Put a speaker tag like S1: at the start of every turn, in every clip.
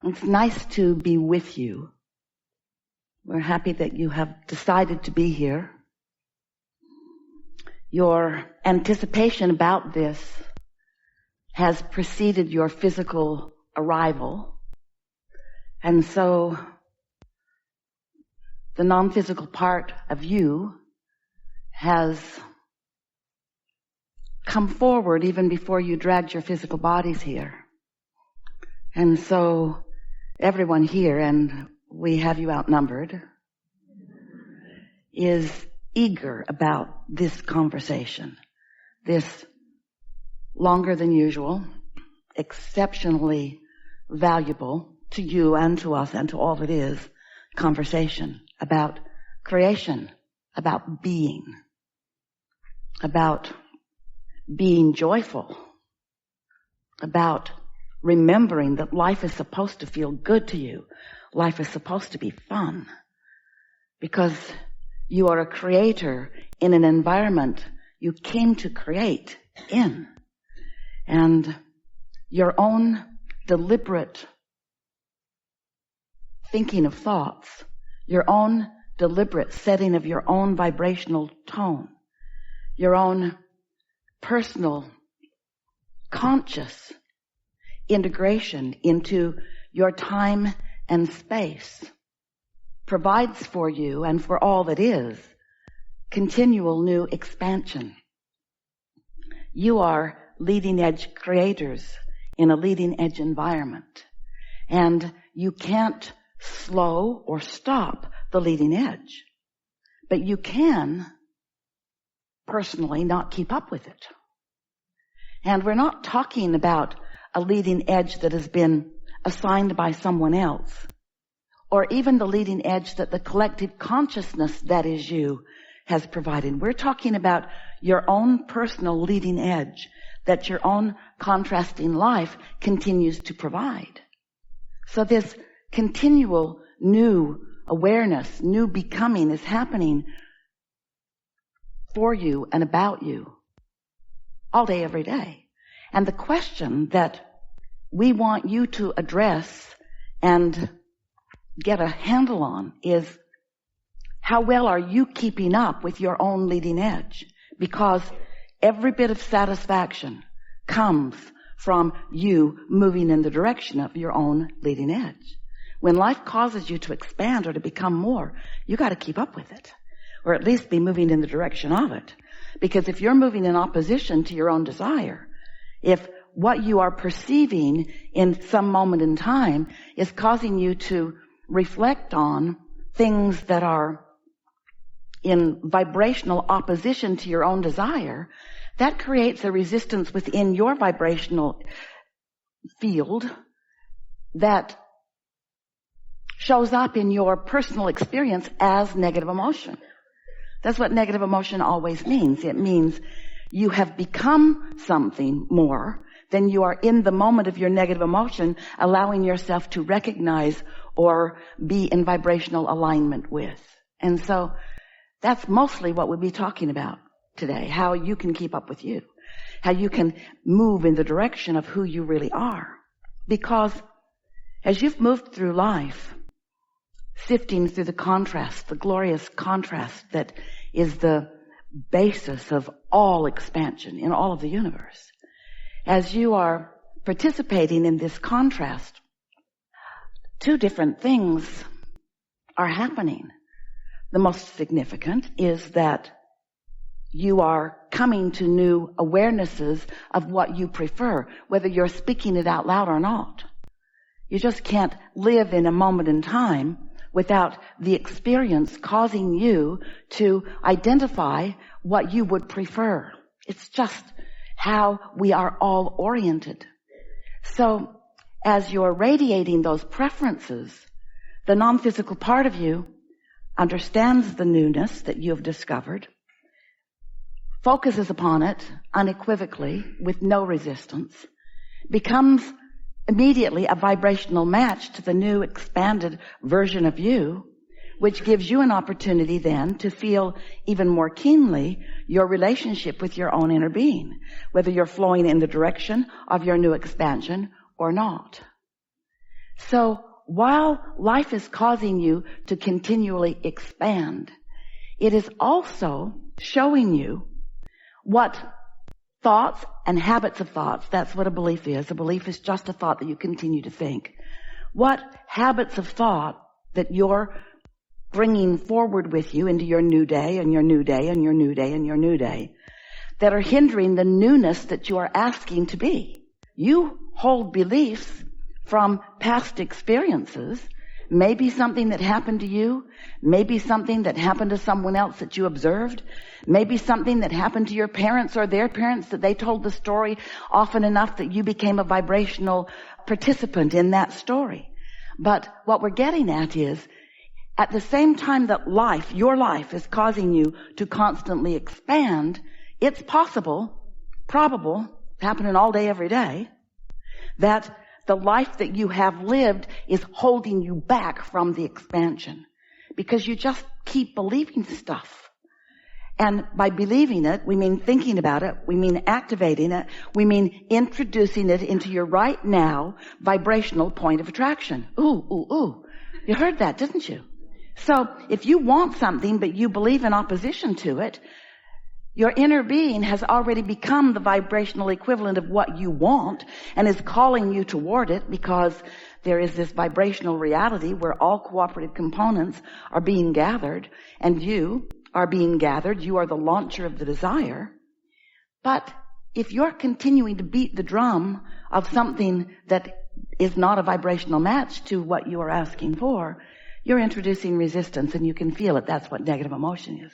S1: It's nice to be with you. We're happy that you have decided to be here. Your anticipation about this has preceded your physical arrival. And so the non-physical part of you has come forward even before you dragged your physical bodies here. And so everyone here, and we have you outnumbered, is eager about this conversation, this longer than usual, exceptionally valuable to you and to us and to all that is conversation about creation, about being joyful, about remembering that life is supposed to feel good to you. Life is supposed to be fun because you are a creator in an environment you came to create in. And your own deliberate thinking of thoughts, your own deliberate setting of your own vibrational tone, your own personal, conscious integration into your time and space provides for you and for all that is continual new expansion. You are leading edge creators in a leading edge environment, and you can't slow or stop the leading edge, but you can personally not keep up with it. And we're not talking about a leading edge that has been assigned by someone else, or even the leading edge that the collective consciousness that is you has provided. We're talking about your own personal leading edge that your own contrasting life continues to provide. So this continual new awareness, new becoming is happening for you and about you all day, every day. And the question that we want you to address and get a handle on is, how well are you keeping up with your own leading edge? Because every bit of satisfaction comes from you moving in the direction of your own leading edge. When life causes you to expand or to become more, you got to keep up with it, or at least be moving in the direction of it. Because if you're moving in opposition to your own desire, if what you are perceiving in some moment in time is causing you to reflect on things that are in vibrational opposition to your own desire, that creates a resistance within your vibrational field that shows up in your personal experience as negative emotion. That's what negative emotion always means. It means you have become something more than you are in the moment of your negative emotion, allowing yourself to recognize or be in vibrational alignment with. And so that's mostly what we'll be talking about today, how you can keep up with you, how you can move in the direction of who you really are. Because as you've moved through life, sifting through the contrast, the glorious contrast that is the basis of all expansion in all of the universe, as you are participating in this contrast, two different things are happening. The most significant is that you are coming to new awarenesses of what you prefer, whether you're speaking it out loud or not. You just can't live in a moment in time without the experience causing you to identify what you would prefer. It's just how we are all oriented. So as you're radiating those preferences, the non-physical part of you understands the newness that you have discovered, focuses upon it unequivocally with no resistance, becomes immediately a vibrational match to the new expanded version of you, which gives you an opportunity then to feel even more keenly your relationship with your own inner being, whether you're flowing in the direction of your new expansion or not. So while life is causing you to continually expand, it is also showing you what thoughts and habits of thoughts, that's what a belief is. A belief is just a thought that you continue to think. What habits of thought that you're bringing forward with you into your new day and your new day and your new day and your new day that are hindering the newness that you are asking to be. You hold beliefs from past experiences, maybe something that happened to you, maybe something that happened to someone else that you observed, maybe something that happened to your parents or their parents that they told the story often enough that you became a vibrational participant in that story. But what we're getting at is, at the same time that life, your life, is causing you to constantly expand, it's possible, probable, happening all day, every day, that the life that you have lived is holding you back from the expansion because you just keep believing stuff. And by believing it, we mean thinking about it, we mean activating it, we mean introducing it into your right now vibrational point of attraction. Ooh. You heard that, didn't you? So if you want something but you believe in opposition to it, your inner being has already become the vibrational equivalent of what you want and is calling you toward it because there is this vibrational reality where all cooperative components are being gathered and you are being gathered. You are the launcher of the desire. But if you're continuing to beat the drum of something that is not a vibrational match to what you are asking for, you're introducing resistance and you can feel it. That's what negative emotion is.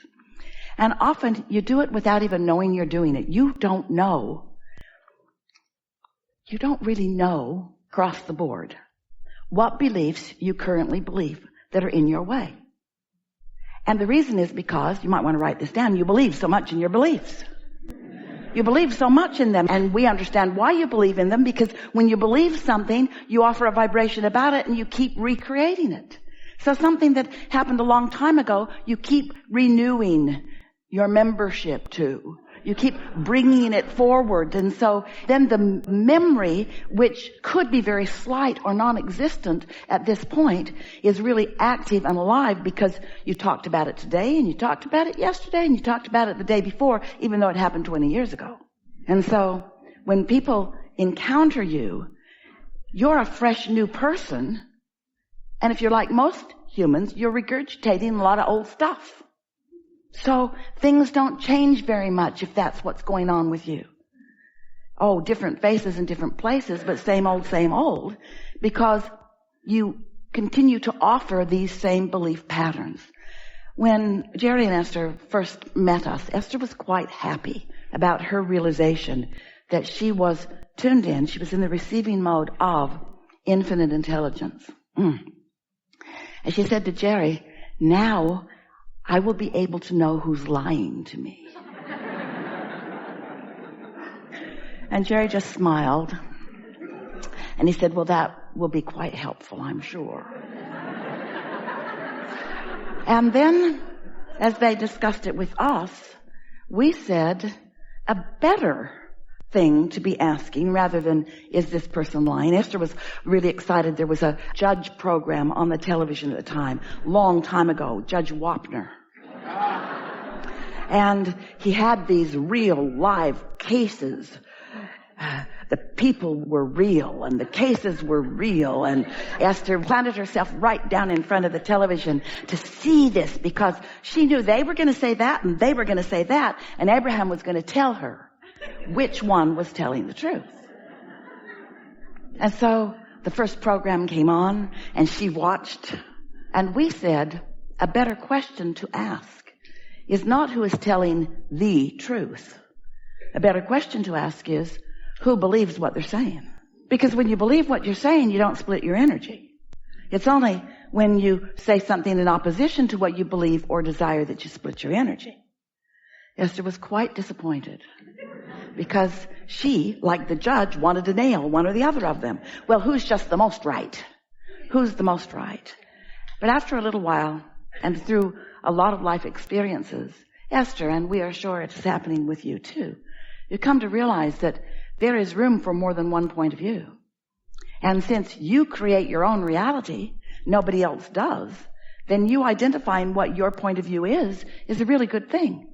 S1: And often you do it without even knowing you're doing it. You don't know. You don't really know across the board what beliefs you currently believe that are in your way. And the reason is because, you might want to write this down, you believe so much in your beliefs. You believe so much in them, and we understand why you believe in them, because when you believe something, you offer a vibration about it and you keep recreating it. So something that happened a long time ago, you keep renewing your membership to. You keep bringing it forward. And so then the memory, which could be very slight or non-existent at this point, is really active and alive because you talked about it today and you talked about it yesterday and you talked about it the day before, even though it happened 20 years ago. And so when people encounter you, you're a fresh new person. And if you're like most humans, you're regurgitating a lot of old stuff. So things don't change very much if that's what's going on with you. Oh, different faces in different places, but same old, because you continue to offer these same belief patterns. When Jerry and Esther first met us, Esther was quite happy about her realization that she was tuned in, she was in the receiving mode of infinite intelligence. And she said to Jerry, now I will be able to know who's lying to me. And Jerry just smiled. And he said, well, that will be quite helpful, I'm sure. And then, as they discussed it with us, we said a better thing to be asking rather than, is this person lying? Esther was really excited. There was a judge program on the television at the time, long time ago, Judge Wapner. And he had these real live cases. The people were real and the cases were real, and Esther planted herself right down in front of the television to see this because she knew they were going to say that and they were going to say that, and Abraham was going to tell her which one was telling the truth. And so the first program came on and she watched, and we said a better question to ask is not who is telling the truth. A better question to ask is who believes what they're saying. Because when you believe what you're saying, you don't split your energy. It's only when you say something in opposition to what you believe or desire that you split your energy. Esther was quite disappointed because she, like the judge, wanted to nail one or the other of them. Well, who's just the most right? Who's the most right? But after a little while, and through a lot of life experiences, Esther, and we are sure it's happening with you too, you come to realize that there is room for more than one point of view. And since you create your own reality, nobody else does, then you identifying what your point of view is a really good thing.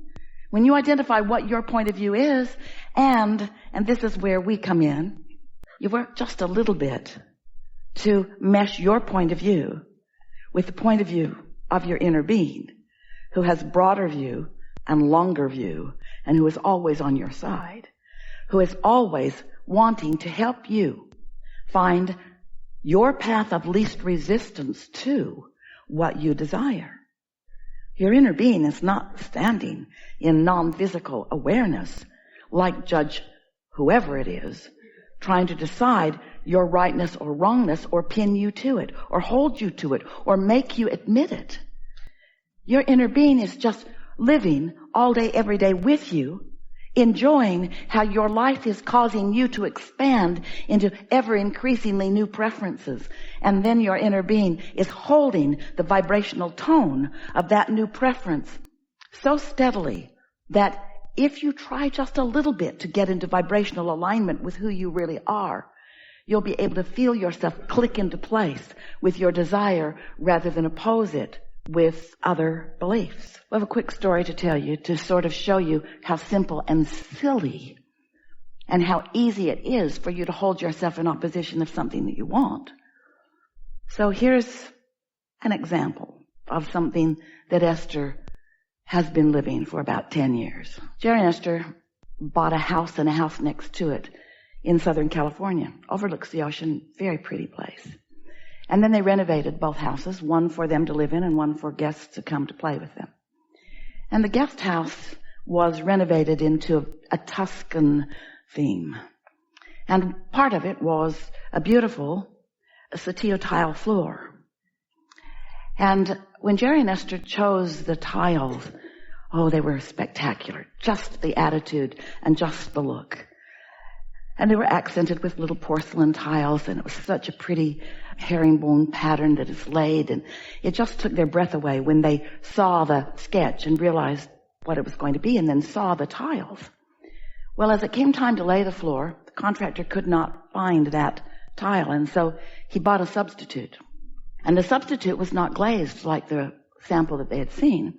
S1: When you identify what your point of view is, and this is where we come in, you work just a little bit to mesh your point of view with the point of view of your inner being, who has broader view and longer view, and who is always on your side, who is always wanting to help you find your path of least resistance to what you desire. Your inner being is not standing in non-physical awareness like Judge whoever it is, trying to decide your rightness or wrongness or pin you to it or hold you to it or make you admit it. Your inner being is just living all day, every day with you, enjoying how your life is causing you to expand into ever increasingly new preferences. And then your inner being is holding the vibrational tone of that new preference so steadily that if you try just a little bit to get into vibrational alignment with who you really are, you'll be able to feel yourself click into place with your desire rather than oppose it with other beliefs. We have a quick story to tell you to sort of show you how simple and silly and how easy it is for you to hold yourself in opposition of something that you want. So here's an example of something that Esther has been living for about 10 years. Jerry and Esther bought a house and a house next to it in Southern California. Overlooks the ocean, very pretty place. And then they renovated both houses, one for them to live in and one for guests to come to play with them. And the guest house was renovated into a Tuscan theme. And part of it was a beautiful Satillo tile floor. And when Jerry and Esther chose the tiles, oh, they were spectacular. Just the attitude and just the look. And they were accented with little porcelain tiles, and it was such a pretty herringbone pattern that is laid, and it just took their breath away when they saw the sketch and realized what it was going to be, and then saw the tiles. Well, as it came time to lay the floor, the contractor could not find that tile, and so he bought a substitute. And the substitute was not glazed like the sample that they had seen,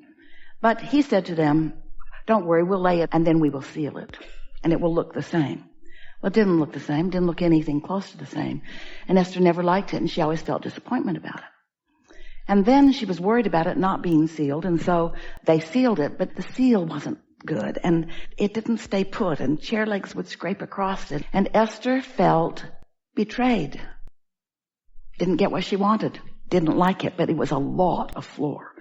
S1: but he said to them, "Don't worry, we'll lay it and then we will seal it, and it will look the same." Well, it didn't look the same, didn't look anything close to the same. And Esther never liked it, and she always felt disappointment about it. And then she was worried about it not being sealed, and so they sealed it, but the seal wasn't good, and it didn't stay put, and chair legs would scrape across it. And Esther felt betrayed. Didn't get what she wanted. Didn't like it, but it was a lot of floor.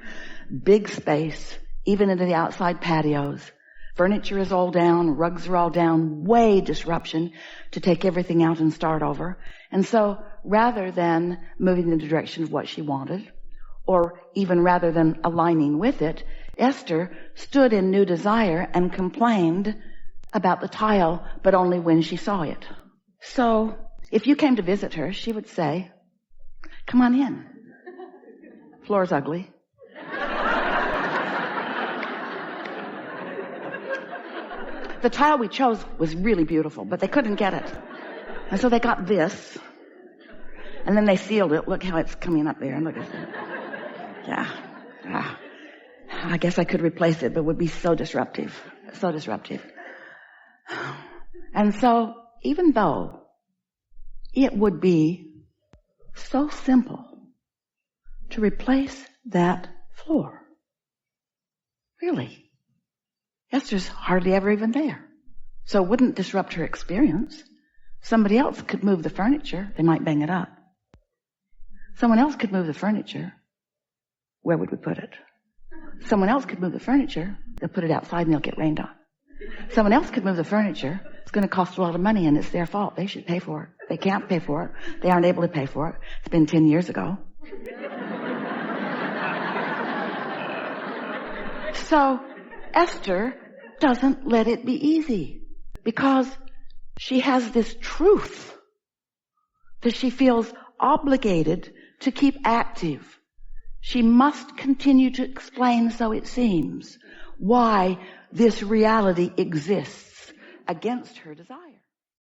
S1: Big space, even into the outside patios. Furniture is all down, rugs are all down, way disruption to take everything out and start over. And so rather than moving in the direction of what she wanted, or even rather than aligning with it, Esther stood in new desire and complained about the tile, but only when she saw it. So if you came to visit her, she would say, "Come on in. Floor's ugly." The tile we chose was really beautiful, but they couldn't get it. And so they got this. And then they sealed it. Look how it's coming up there. And look at that. Yeah. I guess I could replace it, but it would be so disruptive. So disruptive. And so, even though it would be so simple to replace that floor, really, Esther's hardly ever even there. So it wouldn't disrupt her experience. Somebody else could move the furniture. They might bang it up. Someone else could move the furniture. Where would we put it? Someone else could move the furniture. They'll put it outside and they'll get rained on. Someone else could move the furniture. It's going to cost a lot of money and it's their fault. They should pay for it. They can't pay for it. They aren't able to pay for it. It's been 10 years ago. So Esther doesn't let it be easy because she has this truth that she feels obligated to keep active. She must continue to explain, so it seems, why this reality exists against her desire.